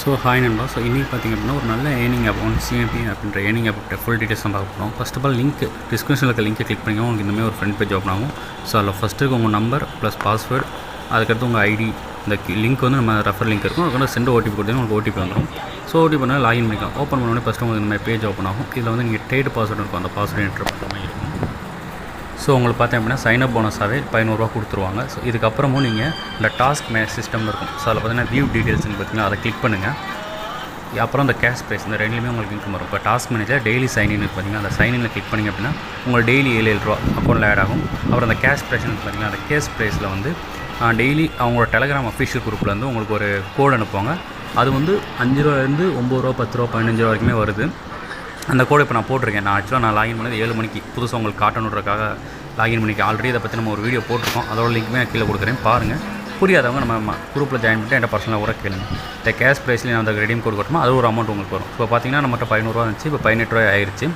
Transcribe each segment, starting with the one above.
So hi நண்பா. So இன்றைக்கி பார்த்திங்க அப்படின்னா ஒரு நல்ல ஏர்னிங் ஆப் ஒன் சிஎம்பி அப்படின்ற ஏர்னிங் ஆப் ஃபுல் டீட்டெயில்ஸ் தான் பார்க்க போகிறோம். ஃபஸ்ட் ஆஃப் ஆல் லிங்க் டிஸ்கிரிப்ஷனில் இருக்க லிங்கை கிளிக் பண்ணிங்க உங்களுக்கு இந்தமாதிரி ஒரு ஃப்ரெண்ட் பேஜ் ஓப்பன் ஆகும். ஸோ அதில் ஃபஸ்ட்டு உங்கள் நம்பர் ப்ளஸ் பாஸ்வேர்டு, அதுக்கடுத்து உங்கள் ஐடி, இந்த லிங்க் வந்து நம்ம ரெஃபர் லிங்க் இருக்கும். அதுக்கு சென்ட் ஓடிபி கொடுத்தீங்கன்னா உங்களுக்கு ஓடிபி வந்துடும். ஸோ ஓடிபி பண்ணால் லாகின் பண்ணிக்கலாம். ஓப்பன் பண்ணோடனே ஃபஸ்ட்டு உங்களுக்கு இந்த மாதிரி பேஜ் ஓப்பன் ஆகும். இதில் வந்து நீங்கள் ட்ரேட் பாஸ்வேர்டு இருக்கும், அந்த பாஸ்வேர்டு என்ட்ரு பண்ணுற மாதிரி இருக்கும். ஸோ உங்களுக்கு பார்த்தேன் அப்படின்னா சைன் அப் போனஸாகவே 15 ரூபா கொடுத்துருவாங்க. ஸோ இதுக்கப்புறமும் நீங்கள் இந்த டாஸ்க் மேனேஜ் சிஸ்டம்னு இருக்கும். ஸோ அதில் பார்த்தீங்கன்னா வியூ டீட்டெயில்ஸ்னு பார்த்தீங்கன்னா அதை கிளிக் பண்ணுங்கள். அப்புறம் அந்த கேஷ் ப்ரைஸ் இந்த ரெண்டுலேயுமே உங்களுக்கு இன்கம் வரும். இப்போ டாஸ்க் மேனேஜர் டெய்லி சைன்இன் பார்த்தீங்கன்னா அந்த சைன்இனில் கிளிக் பண்ணிங்க அப்படின்னா உங்களுக்கு டெய்லி 7 ரூபா அக்கௌண்ட்டில் ஆட் ஆகும். அப்புறம் அந்த கேஷ் ப்ரைஸ்னு பார்த்தீங்கன்னா அந்த கேஷ் ப்ரைஸில் வந்து டெய்லி அவங்களோட டெலகிராம் அஃபிஷியல் குரூப்லேருந்து உங்களுக்கு ஒரு கோடு அனுப்புவாங்க. அது வந்து 5 ரூபாயிலேருந்து 9 ரூபா, 10 ரூபா, 15 ரூபா வரைக்குமே வருது. அந்த கோடை இப்போ நான் போட்டிருக்கேன். நான் லாகின் பண்ணது 7 மணிக்கு புதுசாக உங்களுக்கு காட்டணுன்றதுக்காக லாகின் பண்ணிக்க. ஆல்ரெடி இதை பற்றி நம்ம ஒரு வீடியோ போட்டிருக்கோம். அதோட லிங்க்குமே நான் கீழே கொடுக்குறேன், பாருங்கள். புரியாதவங்க நம்ம குரூப்பில் ஜாயின் பண்ணிட்டு என்கிட்ட பர்சனலாக கூட கேளுங்க. இந்த கேஷ் ப்ரைஸ்லேயே நான் அந்த ரெடீம் கோட் கொடுத்தோம், அது ஒரு அமௌண்ட் உங்களுக்கு வரும். இப்போ பார்த்தீங்கன்னா நம்மகிட்ட 15 ரூபா இருந்துச்சு, இப்போ 18 ரூபா ஆயிடுச்சு.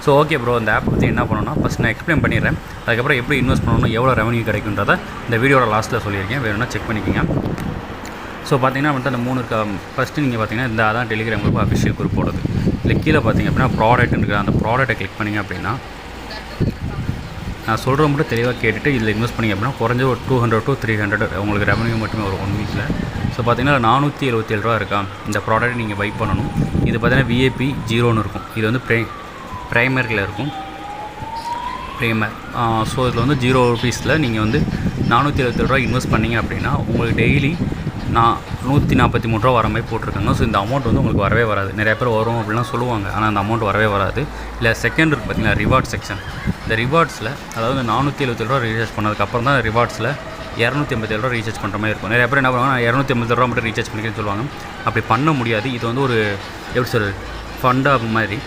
ஸோ ஓகே ப்ரோ, இந்த ஆப் பற்றி என்ன பண்ணணும்னா ஃபஸ்ட் நான் எக்ஸ்பிளைன் பண்ணிடுறேன். அதுக்கப்புறம் எப்படி இன்வெஸ்ட் பண்ணணும், எவ்வளோ ரெவன்யூ கிடைக்குன்றதை இந்த வீடியோட லாஸ்ட்டில் சொல்லியிருக்கேன், வேணும்னா செக் பண்ணிக்கோங்க. ஸோ பார்த்தீங்கன்னா வந்துட்டு அந்த 3 இருக்க ஃபஸ்ட்டு நீங்கள் பார்த்தீங்கன்னா இந்த அதான் டெலிகிராம் குரூப் அஃபிஷியல் குரூப் போடுறது. இல்லை கீழே பார்த்தீங்க அப்படின்னா ப்ராடக்ட் இருக்குது, அந்த ப்ராடக்ட்டை கிளிக் பண்ணிங்க அப்படின்னா நான் சொல்கிற மட்டும் தெளிவாக கேட்டுட்டு இதில் இன்வெஸ்ட் பண்ணிங்க அப்படின்னா குறைஞ்ச ஒரு 200 to 300 உங்களுக்கு ரெவன்யூ மட்டுமே வரும் 1 வீக்கில். ஸோ பார்த்தீங்கன்னா 477 ரூபா இருக்கா, இந்த ப்ராடக்ட் நீங்கள் பை பண்ணணும். இது பார்த்தீங்கன்னா விஏபி 0ன்னு இருக்கும். இது வந்து ப்ரைமரியில் இருக்கும், ப்ரைமர். ஸோ இதில் வந்து 0 ரூபீஸில் நீங்கள் வந்து 477 ரூபா இன்வெஸ்ட் பண்ணிங்க அப்படின்னா உங்களுக்கு டெய்லி 143 ரூபா வர மாதிரி போட்டிருக்காங்க. ஸோ இந்த அமௌண்ட் வந்து உங்களுக்கு வரவே வராது. நிறைய பேர் வரும் அப்படிலாம் சொல்லுவாங்க, ஆனால் அந்த அமௌண்ட் வரவே வராது. இல்லை செகண்ட் இருக்குது பார்த்தீங்கன்னா ரிவார்ட் செக்ஷன். இந்த ரிவார்ட்ஸில் அதாவது 477 ரூபா ரீசார்ஜ் பண்ணதுக்கப்புறம் தான் ரிவார்ட்ஸில் 287 ரூபா ரீசார்ஜ் பண்ணுற மாதிரி இருக்கும். நிறைய பேர் என்ன பண்ணுவாங்க, 287 ரூபா மட்டும் ரீசார்ஜ் பண்ணிக்கிறேன்னு சொல்லுவாங்க. அப்படி பண்ண முடியாது. இது வந்து ஒரு எப்படி சொல்கிறது, ஃபண்ட் ஆப் மாதிரி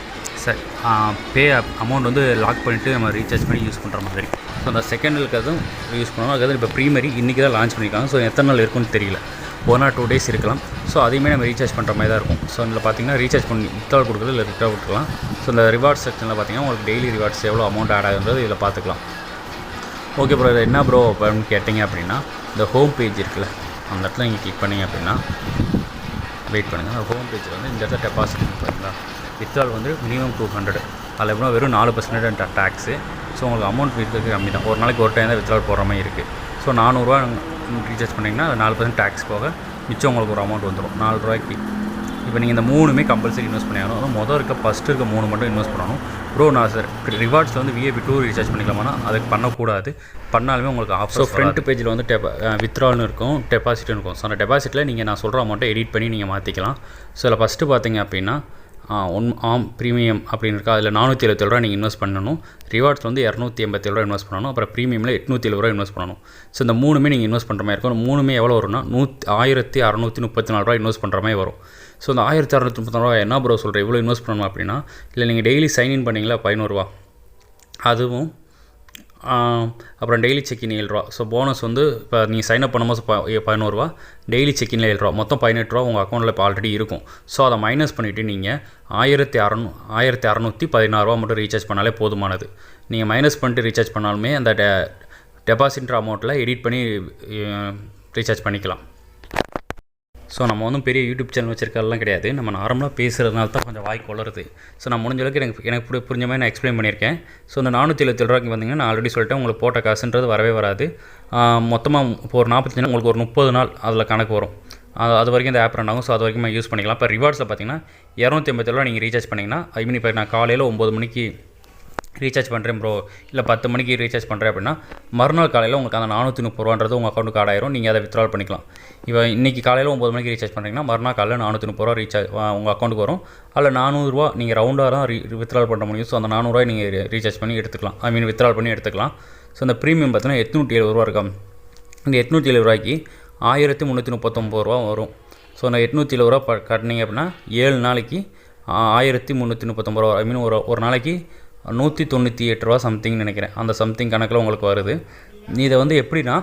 பே அமௌண்ட் வந்து லாக் பண்ணிவிட்டு நம்ம ரீசார்ஜ் பண்ணி யூஸ் பண்ணுற மாதிரி. ஸோ அந்த செகண்ட் இருக்கிறதும் யூஸ் பண்ணுவோம். அதுக்கு இப்போ ப்ரீமரி இன்றைக்கி தான் லான்ச் பண்ணியிருக்காங்க. ஸோ எத்தனை நாள் இருக்குன்னு தெரியல, 1 or 2 days இருக்கலாம். ஸோ அதையுமே நம்ம ரீசார்ஜ் பண்ணுற மாதிரி தான் இருக்கும். ஸோ இதில் பார்த்தீங்கன்னா ரீசார்ஜ் பண்ணி வித்ட்ரால் கொடுக்குறது இல்லை வித்ட்ரா கொடுக்கலாம். ஸோ இந்த ரிவார்ட்ஸ் செக்ஷனில் பார்த்தீங்கன்னா உங்களுக்கு டெய்லி ரிவார்ட்ஸ் எவ்வளோ அமௌண்ட் ஆட் ஆகுன்றது இதில் பார்த்துக்கலாம். ஓகே ப்ரோ, இது என்ன ப்ரோ அப்படின்னு கேட்டிங்க அப்படின்னா இந்த ஹோம் பேஜ் இருக்குல்ல, அந்த இடத்துல நீங்கள் கிளிக் பண்ணிங்க அப்படின்னா வெயிட் பண்ணுங்கள். அந்த ஹோம் பேஜில் வந்து இந்த இடத்துல டெபாசிட் பண்ணுறீங்களா, வித்ட்ரால் வந்து மினிமம் 200. அதில் எப்படின்னா வெறும் 4% டேக்ஸு. ஸோ உங்களுக்கு அமௌண்ட் விற்கிறது கம்மி தான். ஒரு நாளைக்கு ஒரு டைம் தான் வித்ட்ரால் போடுற மாதிரி இருக்குது. ஸோ 400 ரூபா ரீசார்ஜ் பண்ணிங்கன்னா அது 4% டேக்ஸ் போக மிச்சம் உங்களுக்கு ஒரு அமௌண்ட் வந்துடும் 4 ரூபாய்க்கு. இப்போ நீங்கள் இந்த 3மே கம்பல்சரி இன்வெஸ்ட் பண்ணியாகணும். அதுவும் மொதல் ஃபஸ்ட்டு இருக்க 3 மட்டும் இன்வெஸ்ட் பண்ணணும். ப்ரோ நான் சார் ரிவார்ட்ஸில் வந்து விஏபி 2 ரீசார்ஜ் பண்ணிக்கலாமா, அதுக்கு பண்ணக்கூடாது. பண்ணாலுமே உங்களுக்கு ஆஃபர். ஸோ ஃப்ரண்ட் பேஜில் வந்து வித்ட்ரால்னு இருக்கும், டெபாசிட்னு இருக்கும். ஸோ அந்த டெபாசிட்டில் நீங்கள் நான் சொல்கிற அமௌண்ட்டை எடிட் பண்ணி நீங்கள் மாற்றிக்கலாம். ஸோ இதில் ஃபஸ்ட்டு பார்த்தீங்க அப்படின்னா ப்ரீமியம் அப்படின்னு இருக்கா, அதில் 477 ரூபா நீங்கள் இன்வெஸ்ட் பண்ணணும். ரிவார்ட்ஸ் வந்து 287 ரூபா இன்வெஸ்ட் பண்ணணும். அப்புறம் ப்ரீமியமில் 870 ரூபா இன்வெஸ்ட் பண்ணணும். ஸோ இந்த 3மே நீங்கள் இன்வெஸ்ட் பண்ணுற மாதிரி இருக்கும். 3மே எவ்வளோ வரும்னா 1634 ரூபா இன்வெஸ்ட் பண்ணுற மாதிரி வரும். ஸோ இந்த 1634 ரூபா என்ன ப்ரோ சொல்கிறேன் இவ்வளோ இன்வெஸ்ட் பண்ணணும் அப்படின்னா, இல்லை நீங்கள் டெய்லி சைன்இன் பண்ணிங்களா 15 ரூபா, அதுவும் அப்புறம் டெய்லி செக்இன் 7 ரூபா. ஸோ போனஸ் வந்து இப்போ நீங்கள் சைன்அப் பண்ணும்போது 11 ரூபா, டெய்லி செக்இனில் 7 ரூபா, மொத்தம் 18 ரூபா உங்கள் அக்கௌண்ட்டில் இப்போ ஆல்ரெடி இருக்கும். ஸோ அதை மைனஸ் பண்ணிவிட்டு நீங்கள் 1616 ரூபா மட்டும் ரீசார்ஜ் பண்ணாலே போதுமானது. நீங்கள் மைனஸ் பண்ணிட்டு ரீசார்ஜ் பண்ணாலுமே அந்த டெபாசிட்ன்ற அமௌண்ட்டில் எடிட் பண்ணி ரீசார்ஜ் பண்ணிக்கலாம். ஸோ நம்ம வந்து பெரிய யூடியூப் சேனல் வச்சுருக்கலாம் கிடையாது. நம்ம நார்மலாக பேசுகிறதுனால தான் கொஞ்சம் வாய் கொளருது. ஸோ நான் முடிஞ்ச அளவுக்கு எனக்கு புரிஞ்ச மாதிரி நான் எக்ஸ்பிளைன் பண்ணியிருக்கேன். ஸோ இந்த 477 ரூபாய்க்கு வந்தீங்கன்னா நான் ஆல்ரெடி சொல்லிட்டேன், உங்களுக்கு போட்ட காசுன்றது வரவே வராது. மொத்தமாக இப்போ ஒரு 45 நாள் உங்களுக்கு ஒரு 30 நாள் அதில் கணக்கு வரும். அது வரைக்கும் இந்த ஆப் ரன் ஆகும். ஸோ அது வரைக்கும் யூஸ் பண்ணிக்கலாம். இப்போ ரிவார்ட்ஸில் பார்த்தீங்கன்னா 287 ரூபா நீங்கள் ரீசார்ஜ் பண்ணிங்கன்னா, ஐ மீன் இப்போ நான் காலையில் 9 மணிக்கு ரீசார்ஜ் பண்ணுறேன் ப்ரோ, இல்லை 10 மணிக்கு ரீசார்ஜ் பண்ணுறேன் அப்படின்னா மறுநாள் காலையில் உங்களுக்கு அந்த 430 ரூபான்றது உங்கள் அக்கௌண்ட்டுக்கு ஆட் ஆயிரும். நீங்கள் அதை வித்ட்ரால் பண்ணிக்கலாம். இப்போ இன்றைக்கி காலையில் 9 மணிக்கு ரீசார்ஜ் பண்ணுறீங்கன்னா மறுநாள் காலையில் 430 ரூபா ரீசார்ஜ் உங்கள் அக்கௌண்ட்டுக்கு வரும். அதில் 400 ரூபா நீங்கள் ரவுண்டாக தான் வித்ட்ரால் பண்ண முடியும். ஸோ அந்த 400 ரூபாய் நீங்கள் ரீசார்ஜ் பண்ணி எடுத்துக்கலாம், ஐ மீன் வித்ட்ரால் பண்ணி எடுத்துக்கலாம். ஸோ அந்த ப்ரீமியம் பார்த்தீங்கன்னா 870 ரூபா இருக்கா, இந்த 870 ரூபாய்க்கு 1339 ரூபா வரும். ஸோ அந்த 870 ரூபா கட்டினீங்க அப்படின்னா 7 நாளைக்கு 1339 ரூபா, ஐ மீன் ஒரு நாளைக்கு 198 ரூபா சம்திங்னு நினைக்கிறேன். அந்த சம்திங் கணக்கில் உங்களுக்கு வருது. இதை வந்து எப்படின்னா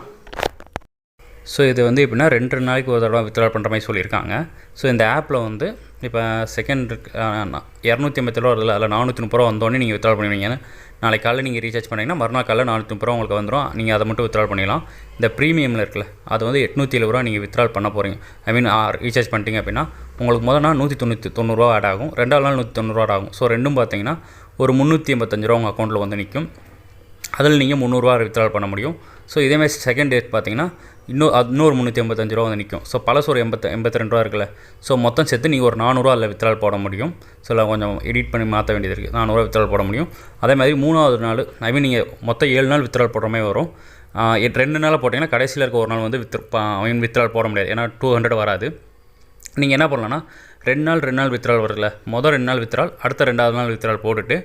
ஸோ இது வந்து எப்படின்னா 2 நாளைக்கு ஒரு தடவை வித்ட்ரா பண்ணுற மாதிரி சொல்லியிருக்காங்க. ஸோ இந்த ஆப்பில் வந்து இப்போ செகண்ட் 257 வருதுல, அதில் 430 வந்தோடனே நீங்கள் வித்ட்ரா பண்ணுவீங்க. நாளைக்கு காலையில் நீங்கள் ரீசார்ஜ் பண்ணிங்கன்னா மறுநாள் காலையில் 430 உங்களுக்கு வந்துடும். நீங்கள் அதை மட்டும் வித்ட்ரா பண்ணிடலாம். இந்த ப்ரீமியமில் இருக்குல்ல, அது வந்து 870 நீங்கள் வித்ட்ரா பண்ண போகிறீங்க. ரீசார்ஜ் பண்ணிட்டீங்க அப்படின்னா உங்களுக்கு முதல் நாள் 190 ஆட் ஆகும், 2வது நாள் 190 ஆகும். ஸோ ரெண்டும் பார்த்தீங்கன்னா ஒரு 385 உங்கள் அக்கௌண்ட்டில் வந்து நிற்கும். அதில் நீங்கள் 300 வித்ட்ரா பண்ண முடியும். ஸோ இதேமாதிரி செகண்ட் டேட் பார்த்தீங்கன்னா இன்னொரு 385 வந்து நிற்கும். ஸோ பழசு ஒரு 82 இருக்குல்ல, ஸோ மொத்தம் சேர்த்து நீங்கள் ஒரு 400 அதில் வித்ட்ரா போட முடியும். ஸோ கொஞ்சம் எடிட் பண்ணி மாற்ற வேண்டியது இருக்குது. 400 வித்ட்ரா போட முடியும். அதே மாதிரி 3வது நாள் நீங்கள் மொத்தம் 7 நாள் வித்ட்ரா போடுற மாதிரி வரும். 2 நாள் போட்டிங்கன்னா கடைசியில் இருக்க ஒரு நாள் வந்து வித்ட்ரா போட முடியாது, ஏன்னா 200 வராது. நீங்கள் என்ன பண்ணலான்னா 2 நாள் வித்ட்ரால் வருதுல்ல, மொதல் 2 நாள் வித்ட்ரால், அடுத்த 2வது நாள் வித்ட்ரால் போட்டுட்டு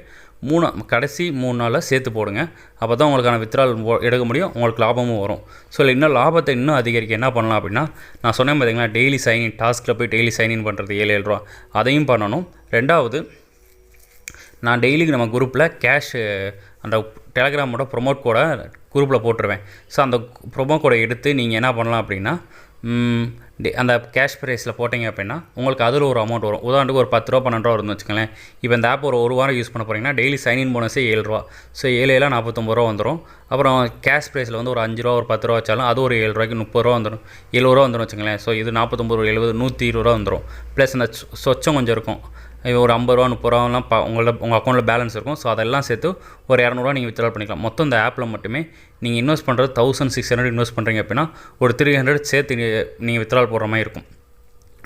கடைசி 3 நாளில் சேர்த்து போடுங்க. அப்போ தான் உங்களுக்கான வித்ட்ரால் எடுக்க முடியும், உங்களுக்கு லாபமும் வரும். ஸோ இன்னும் லாபத்தை இன்னும் அதிகரிக்க என்ன பண்ணலாம் அப்படின்னா, நான் சொன்னேன் பார்த்தீங்களா, டெய்லி சைன்இன் டாஸ்கில் போய் டெய்லி சைன்இன் பண்ணுறது 7 ரூபா, அதையும் பண்ணணும். 2வது நான் டெய்லிக்கு நம்ம குரூப்பில் கேஷ் அந்த டெலகிராமோட ப்ரொமோட் கோடை குரூப்பில் போட்டுருவேன். ஸோ அந்த ப்ரொமோ கோடை எடுத்து நீங்கள் என்ன பண்ணலாம் அப்படின்னா, அந்த கேஷ் ப்ரைஸில் போட்டிங்க அப்படின்னா உங்களுக்கு அதில் ஒரு அமௌண்ட் வரும். உதாரணத்துக்கு ஒரு 10 ரூபா 12 ரூபா வருதுன்னு வச்சுக்கோங்களேன். இப்போ இந்த ஆப் ஒரு வாரம் யூஸ் பண்ண போகிறீங்கன்னா டெய்லி சைன்இன் போனஸே 7 ரூபா. ஸோ 7 49 ரூபா வந்துடும். அப்புறம் கேஷ் ப்ரைஸில் வந்து ஒரு 5 ரூபா ஒரு 10 ரூபா வச்சாலும் அது ஒரு 7 ரூபாய்க்கு 30 ரூபா வந்துடும், 70 ரூபா வந்துடும் வச்சுக்கோங்களேன். ஸோ இது 49 70 120 ரூபா வந்துடும். ப்ளஸ் அந்த சொச்சம் கொஞ்சம் இருக்கும், ஒரு 50 ரூபா 30 ரூபாலாம் உங்கள் அக்கௌண்ட்டில் பேலன்ஸ் இருக்கும். ஸோ அதெல்லாம் சேர்த்து ஒரு 200 நீங்கள் வித்ட்ரா பண்ணிக்கலாம். மொத்தம் இந்த ஆப்பில் மட்டுமே நீங்கள் இன்வெஸ்ட் பண்ணுறது 1600 இன்வெஸ்ட் பண்ணுறீங்க அப்படின்னா ஒரு 300 சேர்த்து நீங்கள் வித்ட்ரா போடுற மாதிரி இருக்கும்.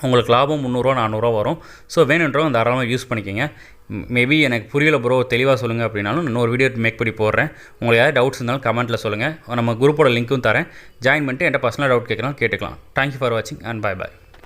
உங்களுக்கு லாபம் 300 400 வரும். ஸோ வேணுன்றவங்க தாராளமாக யூஸ் பண்ணிக்கோங்க. மேபி எனக்கு புரியல ப்ரோ, தெளிவாக சொல்லுங்கள் அப்படின்னாலும் இன்னொரு வீடியோ மேக் பண்ணி போடுறேன். உங்களுக்கு ஏதாவது டவுட்ஸ் இருந்தாலும் கமெண்ட்டில் சொல்லுங்கள். நம்ம குரூப்போட லிங்க்கும் தரேன், ஜாயின் பண்ணிட்டு என்கிட்ட பர்சனல் டவுட் கேட்கலாம் கேட்டுக்கலாம். தேங்க்யூ ஃபார் வாட்சிங் அண்ட் பை.